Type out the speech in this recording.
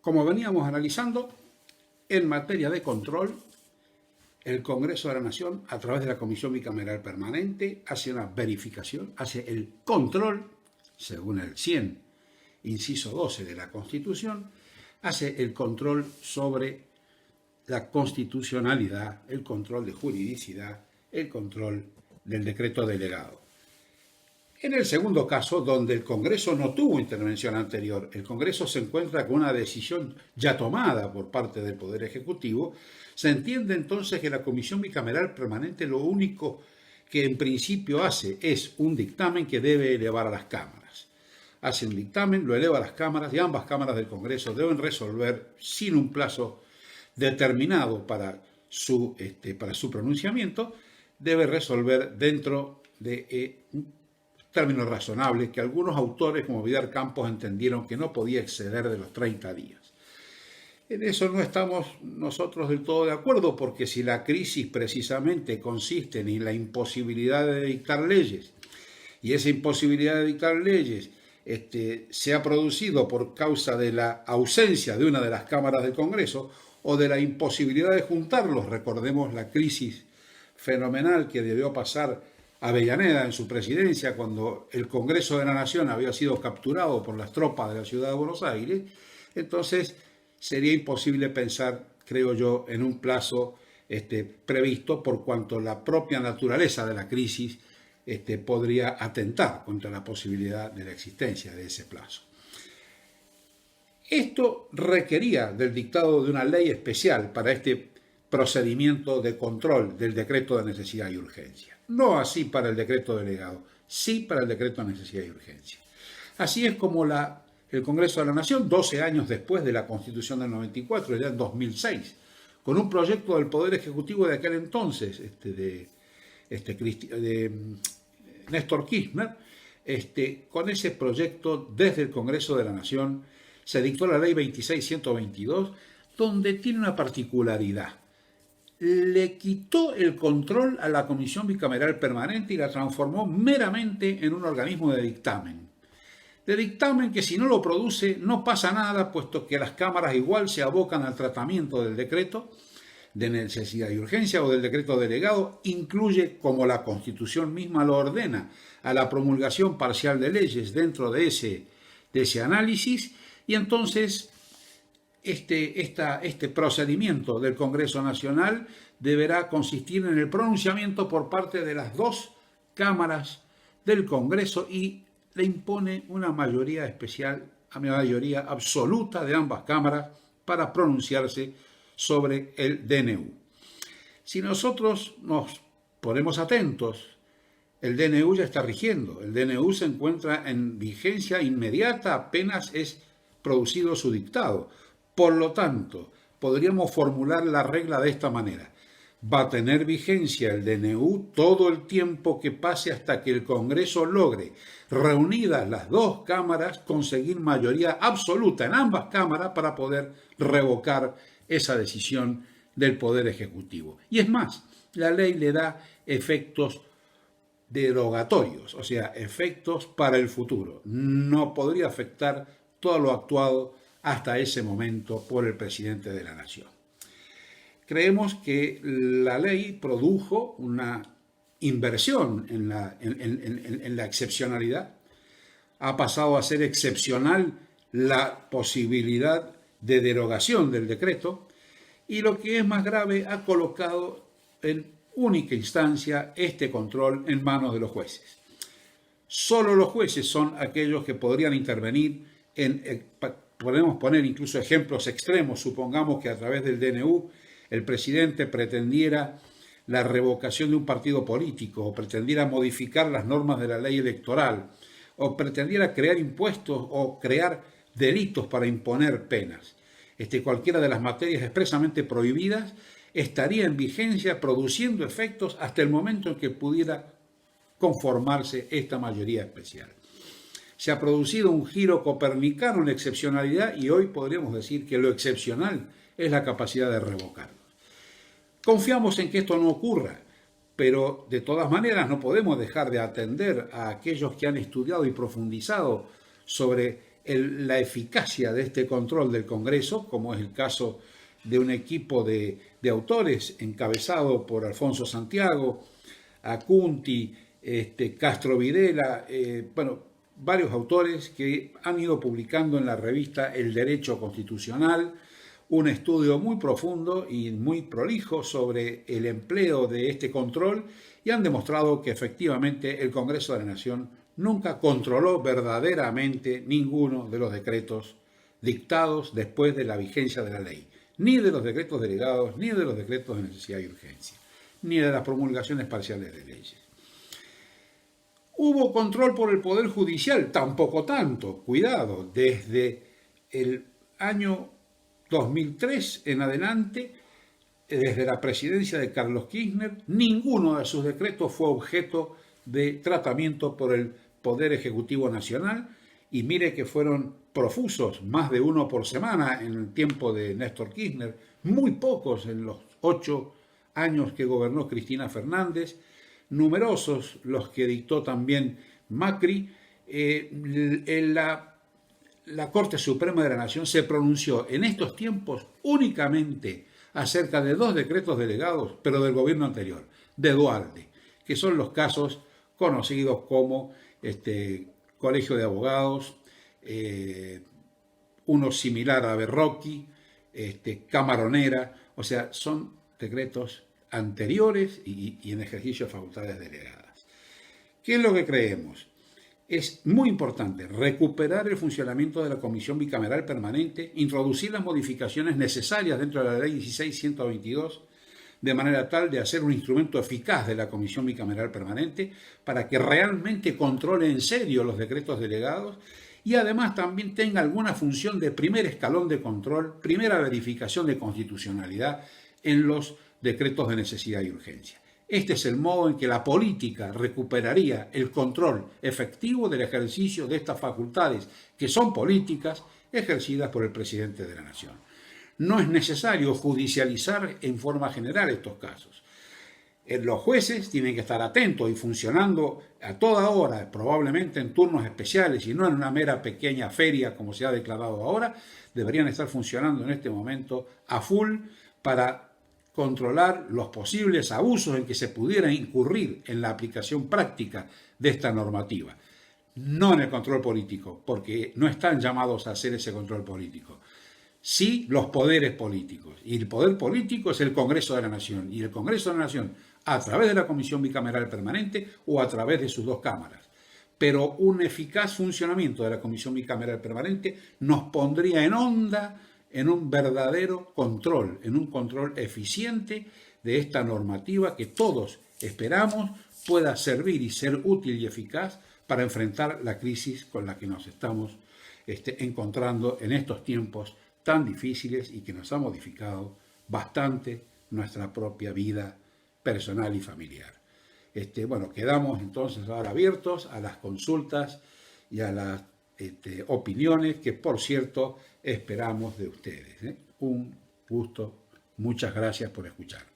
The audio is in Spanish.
como veníamos analizando, en materia de control, el Congreso de la Nación, a través de la Comisión Bicameral Permanente, hace una verificación, hace el control, según el 100, inciso 12 de la Constitución, hace el control sobre la constitucionalidad, el control de juridicidad, el control del decreto delegado. En el segundo caso, donde el Congreso no tuvo intervención anterior, el Congreso se encuentra con una decisión ya tomada por parte del Poder Ejecutivo, se entiende entonces que la Comisión Bicameral Permanente lo único que en principio hace es un dictamen que debe elevar a las cámaras. Hace un dictamen, lo eleva a las cámaras y ambas cámaras del Congreso deben resolver sin un plazo determinado para su pronunciamiento, debe resolver dentro de términos razonables que algunos autores como Vidal Campos entendieron que no podía exceder de los 30 días. En eso no estamos nosotros del todo de acuerdo, porque si la crisis precisamente consiste en la imposibilidad de dictar leyes, y esa imposibilidad de dictar leyes se ha producido por causa de la ausencia de una de las cámaras del Congreso o de la imposibilidad de juntarlos, recordemos la crisis fenomenal que debió pasar Avellaneda en su presidencia cuando el Congreso de la Nación había sido capturado por las tropas de la ciudad de Buenos Aires, entonces sería imposible pensar, creo yo, en un plazo previsto por cuanto la propia naturaleza de la crisis podría atentar contra la posibilidad de la existencia de ese plazo. Esto requería del dictado de una ley especial para este procedimiento de control del decreto de necesidad y urgencia. No así para el decreto delegado, sí para el decreto de necesidad y urgencia. Así es como el Congreso de la Nación, 12 años después de la Constitución del 94, ya en 2006, con un proyecto del Poder Ejecutivo de aquel entonces, de Néstor Kirchner, con ese proyecto desde el Congreso de la Nación se dictó la ley 26.122, donde tiene una particularidad. Le quitó el control a la Comisión Bicameral Permanente y la transformó meramente en un organismo de dictamen. De dictamen que si no lo produce no pasa nada, puesto que las cámaras igual se abocan al tratamiento del decreto de necesidad y urgencia o del decreto delegado, incluye, como la Constitución misma lo ordena, a la promulgación parcial de leyes dentro de ese análisis, y entonces este procedimiento del Congreso Nacional deberá consistir en el pronunciamiento por parte de las dos cámaras del Congreso y le impone una mayoría especial, a mayoría absoluta de ambas cámaras para pronunciarse sobre el DNU. Si nosotros nos ponemos atentos, el DNU ya está rigiendo. El DNU se encuentra en vigencia inmediata apenas es producido su dictado. Por lo tanto, podríamos formular la regla de esta manera. Va a tener vigencia el DNU todo el tiempo que pase hasta que el Congreso logre, reunidas las dos cámaras, conseguir mayoría absoluta en ambas cámaras para poder revocar esa decisión del Poder Ejecutivo. Y es más, la ley le da efectos derogatorios, o sea, efectos para el futuro. No podría afectar todo lo actuado hasta ese momento por el presidente de la Nación. Creemos que la ley produjo una inversión en la excepcionalidad. Ha pasado a ser excepcional la posibilidad de derogación del decreto y, lo que es más grave, ha colocado en única instancia este control en manos de los jueces. Solo los jueces son aquellos que podrían intervenir podemos poner incluso ejemplos extremos. Supongamos que a través del DNU el presidente pretendiera la revocación de un partido político, o pretendiera modificar las normas de la ley electoral, o pretendiera crear impuestos o crear delitos para imponer penas. Cualquiera de las materias expresamente prohibidas estaría en vigencia produciendo efectos hasta el momento en que pudiera conformarse esta mayoría especial. Se ha producido un giro copernicano en la excepcionalidad y hoy podríamos decir que lo excepcional es la capacidad de revocarlos. Confiamos en que esto no ocurra, pero de todas maneras no podemos dejar de atender a aquellos que han estudiado y profundizado sobre la eficacia de este control del Congreso, como es el caso de un equipo de autores encabezado por Alfonso Santiago, Acunti, Castro Videla, varios autores que han ido publicando en la revista El Derecho Constitucional un estudio muy profundo y muy prolijo sobre el empleo de este control y han demostrado que efectivamente el Congreso de la Nación nunca controló verdaderamente ninguno de los decretos dictados después de la vigencia de la ley, ni de los decretos delegados, ni de los decretos de necesidad y urgencia, ni de las promulgaciones parciales de leyes. ¿Hubo control por el Poder Judicial? Tampoco tanto, cuidado, desde el año 2003 en adelante, desde la presidencia de Carlos Kirchner, ninguno de sus decretos fue objeto de tratamiento por el Poder Ejecutivo Nacional, y mire que fueron profusos, más de uno por semana en el tiempo de Néstor Kirchner, muy pocos en los 8 años que gobernó Cristina Fernández, numerosos los que dictó también Macri. La Corte Suprema de la Nación se pronunció en estos tiempos únicamente acerca de 2 decretos delegados, pero del gobierno anterior, de Duhalde, que son los casos conocidos como Colegio de Abogados, uno similar a Berroqui, Camaronera, o sea, son decretos anteriores y en ejercicio de facultades delegadas. ¿Qué es lo que creemos? Es muy importante recuperar el funcionamiento de la Comisión Bicameral Permanente, introducir las modificaciones necesarias dentro de la Ley 16.122, de manera tal de hacer un instrumento eficaz de la Comisión Bicameral Permanente para que realmente controle en serio los decretos delegados y además también tenga alguna función de primer escalón de control, primera verificación de constitucionalidad en los decretos de necesidad y urgencia. Este es el modo en que la política recuperaría el control efectivo del ejercicio de estas facultades, que son políticas, ejercidas por el presidente de la Nación. No es necesario judicializar en forma general estos casos. Los jueces tienen que estar atentos y funcionando a toda hora, probablemente en turnos especiales y no en una mera pequeña feria como se ha declarado ahora. Deberían estar funcionando en este momento a full para controlar los posibles abusos en que se pudiera incurrir en la aplicación práctica de esta normativa. No en el control político, porque no están llamados a hacer ese control político. Sí los poderes políticos. Y el poder político es el Congreso de la Nación. Y el Congreso de la Nación, a través de la Comisión Bicameral Permanente o a través de sus 2 cámaras. Pero un eficaz funcionamiento de la Comisión Bicameral Permanente nos pondría en onda en un verdadero control, en un control eficiente de esta normativa que todos esperamos pueda servir y ser útil y eficaz para enfrentar la crisis con la que nos estamos encontrando en estos tiempos tan difíciles y que nos ha modificado bastante nuestra propia vida personal y familiar. Quedamos entonces ahora abiertos a las consultas y a las opiniones que, por cierto, esperamos de ustedes. Un gusto, muchas gracias por escuchar.